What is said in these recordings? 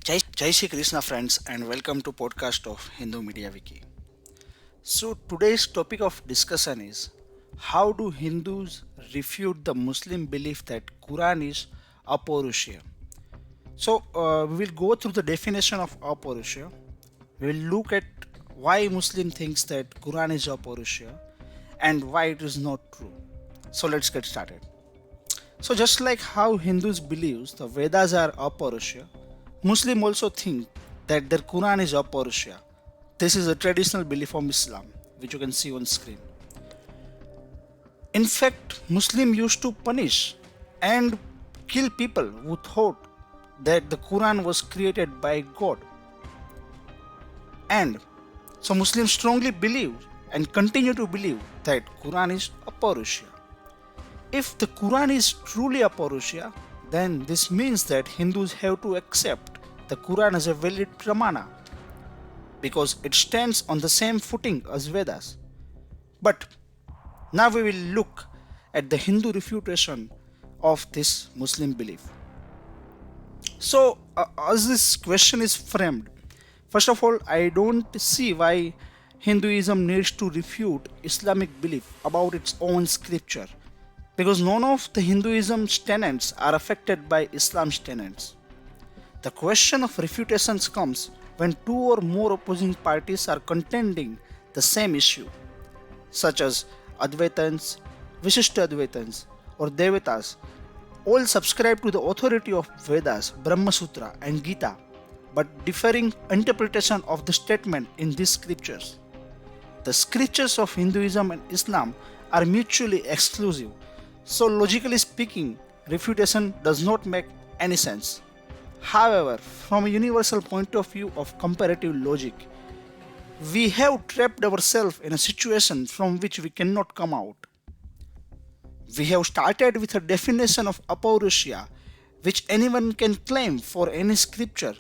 Jai Shri Krishna friends and welcome to podcast of Hindu Media Wiki. So today's topic of discussion is how do Hindus refute the Muslim belief that Quran is Apaurusheya. We will go through the definition of Apaurusheya. We will look at why Muslim thinks that Quran is Apaurusheya and why it is not true. So let's get started. So just like how Hindus believes the Vedas are Apaurusheya, Muslims also think that their Quran is Apaurusheya. This is a traditional belief of Islam, which you can see on screen. In fact, Muslims used to punish and kill people who thought that the Quran was created by God. And so Muslims strongly believe and continue to believe that Quran is Apaurusheya. If the Quran is truly Apaurusheya, then this means that Hindus have to accept the Quran as a valid pramana because it stands on the same footing as Vedas. But now we will look at the Hindu refutation of this Muslim belief. As this question is framed, first of all, I don't see why Hinduism needs to refute Islamic belief about its own scripture because none of the Hinduism's tenets are affected by Islam's tenets. The question of refutations comes when two or more opposing parties are contending the same issue, such as Advaitans, Vishishtadvaitans, or Devatas, all subscribe to the authority of Vedas, Brahma Sutra, and Gita, but differing interpretation of the statement in these scriptures. The scriptures of Hinduism and Islam are mutually exclusive, so logically speaking, refutation does not make any sense. However, from a universal point of view of comparative logic, we have trapped ourselves in a situation from which we cannot come out. We have started with a definition of Apaurusheya, which anyone can claim for any scripture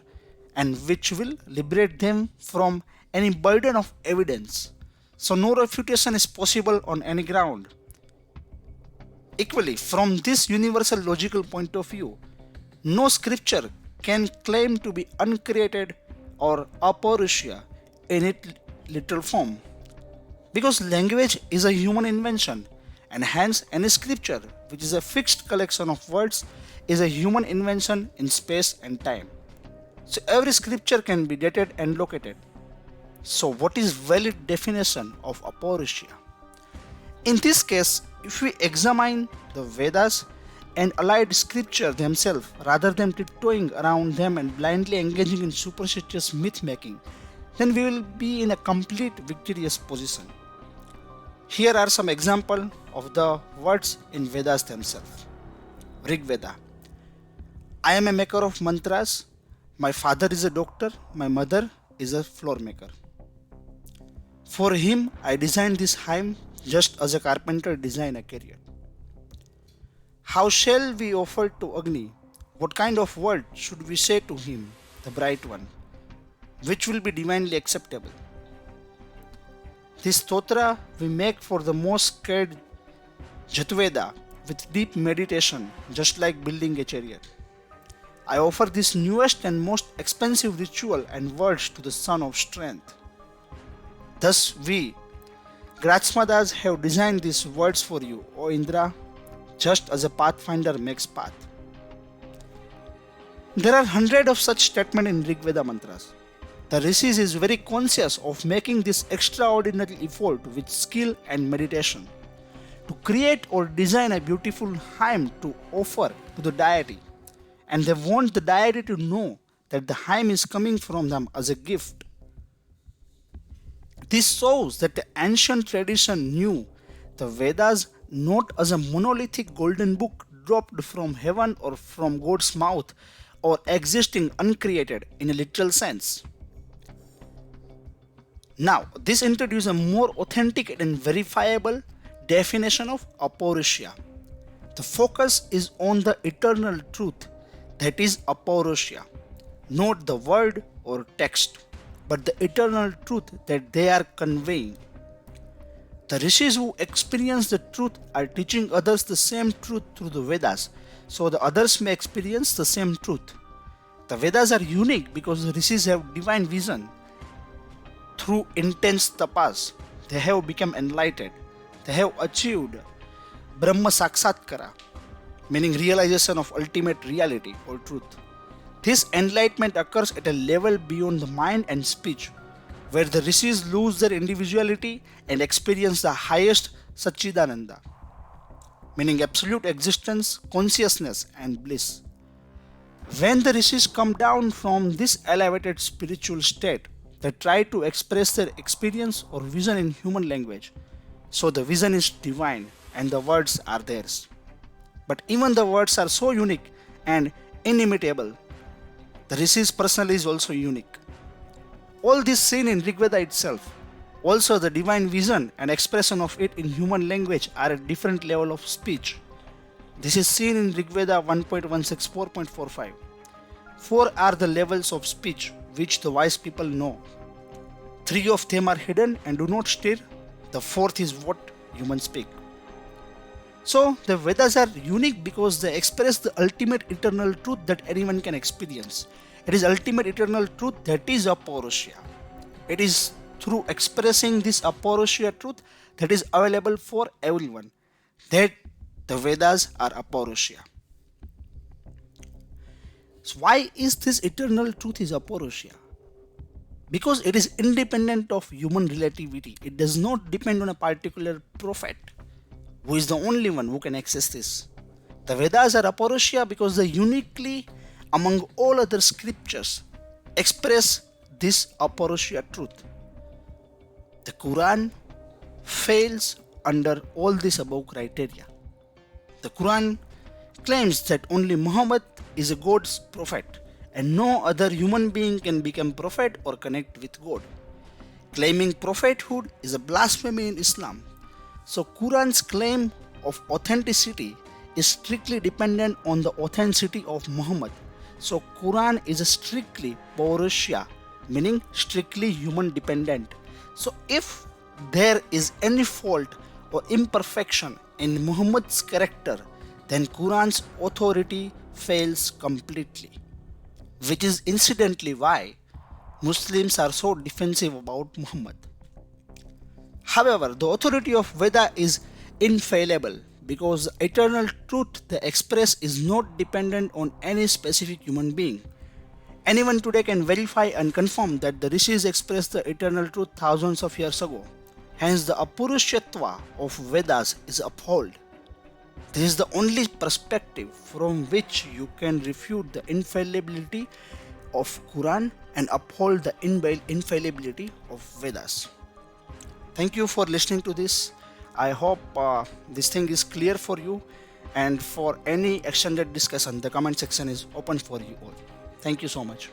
and which will liberate them from any burden of evidence. So no refutation is possible on any ground. Equally, from this universal logical point of view, no scripture can claim to be uncreated or Apaurusheya in its literal form. Because language is a human invention, and hence any scripture, which is a fixed collection of words, is a human invention in space and time. So every scripture can be dated and located. So what is valid definition of Apaurusheya? In this case, if we examine the Vedas and allied scripture themselves rather than tiptoeing around them and blindly engaging in superstitious myth making, then we will be in a complete victorious position. Here are some examples of the words in Vedas themselves. Rig Veda. I am a maker of mantras. My father is a doctor. My mother is a floor maker. For him, I designed this hymn just as a carpenter designs a chariot. How shall we offer to Agni? What kind of word should we say to him, the bright one, which will be divinely acceptable? This stotra we make for the most scared Jatveda with deep meditation, just like building a chariot. I offer this newest and most expensive ritual and words to the Son of Strength. Thus we, Grachmadas, have designed these words for you, O Indra, just as a pathfinder makes path. There are hundreds of such statements in Rig Veda mantras. The Rishis is very conscious of making this extraordinary effort with skill and meditation to create or design a beautiful hymn to offer to the deity, and they want the deity to know that the hymn is coming from them as a gift. This shows that the ancient tradition knew the Vedas not as a monolithic golden book dropped from heaven or from God's mouth or existing uncreated in a literal sense. Now, this introduces a more authentic and verifiable definition of Apaurusheya. The focus is on the eternal truth that is Apaurusheya, not the word or text, but the eternal truth that they are conveying. The rishis who experience the truth are teaching others the same truth through the Vedas, so the others may experience the same truth. The Vedas are unique because the rishis have divine vision. Through intense tapas, they have become enlightened. They have achieved Brahma Sakshatkara, meaning realization of ultimate reality or truth. This enlightenment occurs at a level beyond the mind and speech, where the rishis lose their individuality and experience the highest Satchidananda, meaning absolute existence, consciousness, and bliss. When the rishis come down from this elevated spiritual state, they try to express their experience or vision in human language. So the vision is divine and the words are theirs. But even the words are so unique and inimitable, the rishi's personality is also unique. All this seen in Rigveda itself. Also, the divine vision and expression of it in human language are at different level of speech. This is seen in Rigveda 1.164.45. Four are the levels of speech which the wise people know. Three of them are hidden and do not stir. The fourth is what humans speak. So, the Vedas are unique because they express the ultimate eternal truth that anyone can experience. It is ultimate eternal truth that is Apaurusheya. It is through expressing this Apaurusheya truth that is available for everyone that the Vedas are Apaurusheya. So why is this eternal truth is Apaurusheya? Because it is independent of human relativity. It does not depend on a particular prophet who is the only one who can access this. The Vedas are Apaurusheya because they uniquely among all other scriptures express this Apaurusheya truth. The Quran fails under all these above criteria. The Quran claims that only Muhammad is a God's prophet and no other human being can become prophet or connect with God. Claiming prophethood is a blasphemy in Islam. So Quran's claim of authenticity is strictly dependent on the authenticity of Muhammad. So Quran is a strictly Paurusheya, meaning strictly human dependent. So if there is any fault or imperfection in Muhammad's character, then Quran's authority fails completely. Which is incidentally why Muslims are so defensive about Muhammad. However, the authority of Veda is infallible because the eternal truth they express is not dependent on any specific human being. Anyone today can verify and confirm that the rishis expressed the eternal truth thousands of years ago. Hence, the Apurushayatva of Vedas is upheld. This is the only perspective from which you can refute the infallibility of Quran and uphold the infallibility of Vedas. Thank you for listening to this. I hope this thing is clear for you, and for any extended discussion, the comment section is open for you all. Thank you so much.